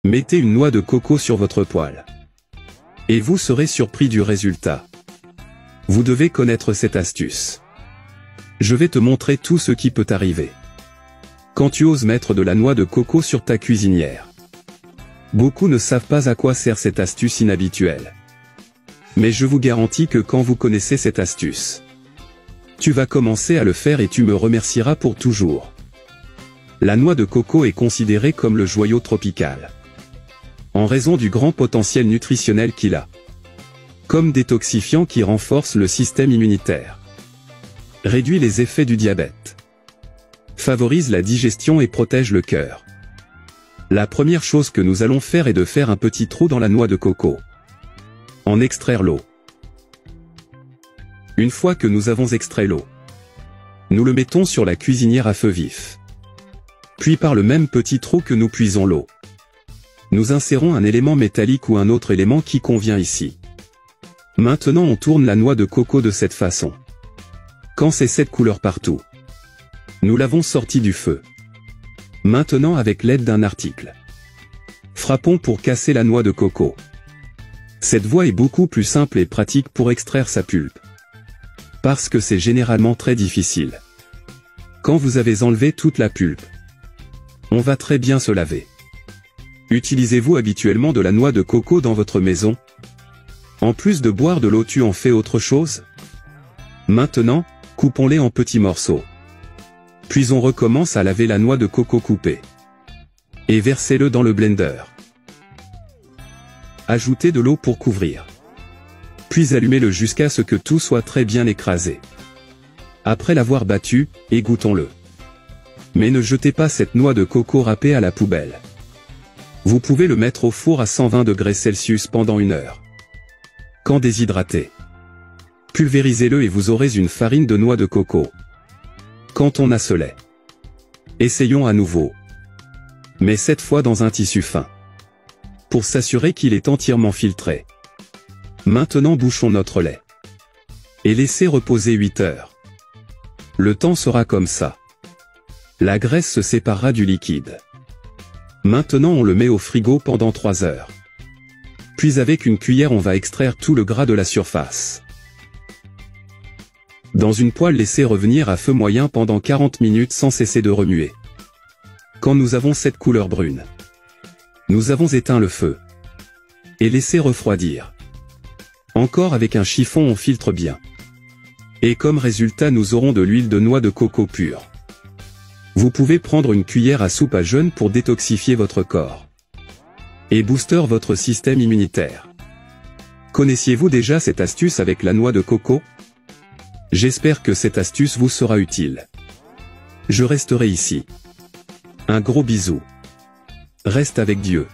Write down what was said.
Mettez une noix de coco sur votre poêle. Et vous serez surpris du résultat. Vous devez connaître cette astuce. Je vais te montrer tout ce qui peut arriver quand tu oses mettre de la noix de coco sur ta cuisinière. Beaucoup ne savent pas à quoi sert cette astuce inhabituelle. Mais je vous garantis que quand vous connaissez cette astuce, tu vas commencer à le faire et tu me remercieras pour toujours. La noix de coco est considérée comme le joyau tropical, en raison du grand potentiel nutritionnel qu'il a, comme détoxifiant qui renforce le système immunitaire, réduit les effets du diabète, favorise la digestion et protège le cœur. La première chose que nous allons faire est de faire un petit trou dans la noix de coco. En extraire l'eau. Une fois que nous avons extrait l'eau, nous le mettons sur la cuisinière à feu vif. Puis par le même petit trou que nous puisons l'eau, nous insérons un élément métallique ou un autre élément qui convient ici. Maintenant on tourne la noix de coco de cette façon. Quand c'est cette couleur partout, nous l'avons sorti du feu. Maintenant avec l'aide d'un article, frappons pour casser la noix de coco. Cette voie est beaucoup plus simple et pratique pour extraire sa pulpe, parce que c'est généralement très difficile. Quand vous avez enlevé toute la pulpe, on va très bien se laver. Utilisez-vous habituellement de la noix de coco dans votre maison? En plus de boire de l'eau, tu en fais autre chose? Maintenant, coupons-les en petits morceaux. Puis on recommence à laver la noix de coco coupée. Et versez-le dans le blender. Ajoutez de l'eau pour couvrir. Puis allumez-le jusqu'à ce que tout soit très bien écrasé. Après l'avoir battu, égouttons-le. Mais ne jetez pas cette noix de coco râpée à la poubelle. Vous pouvez le mettre au four à 120 degrés Celsius pendant 1 heure. Quand déshydraté, pulvérisez-le et vous aurez une farine de noix de coco. Quand on a ce lait, essayons à nouveau. Mais cette fois dans un tissu fin, pour s'assurer qu'il est entièrement filtré. Maintenant bouchons notre lait. Et laissez reposer 8 heures. Le temps sera comme ça. La graisse se séparera du liquide. Maintenant on le met au frigo pendant 3 heures. Puis avec une cuillère on va extraire tout le gras de la surface. Dans une poêle, laissez revenir à feu moyen pendant 40 minutes sans cesser de remuer. Quand nous avons cette couleur brune, nous avons éteint le feu. Et laissez refroidir. Encore avec un chiffon on filtre bien. Et comme résultat nous aurons de l'huile de noix de coco pure. Vous pouvez prendre une cuillère à soupe à jeûne pour détoxifier votre corps. Et booster votre système immunitaire. Connaissiez-vous déjà cette astuce avec la noix de coco? J'espère que cette astuce vous sera utile. Je resterai ici. Un gros bisou. Reste avec Dieu.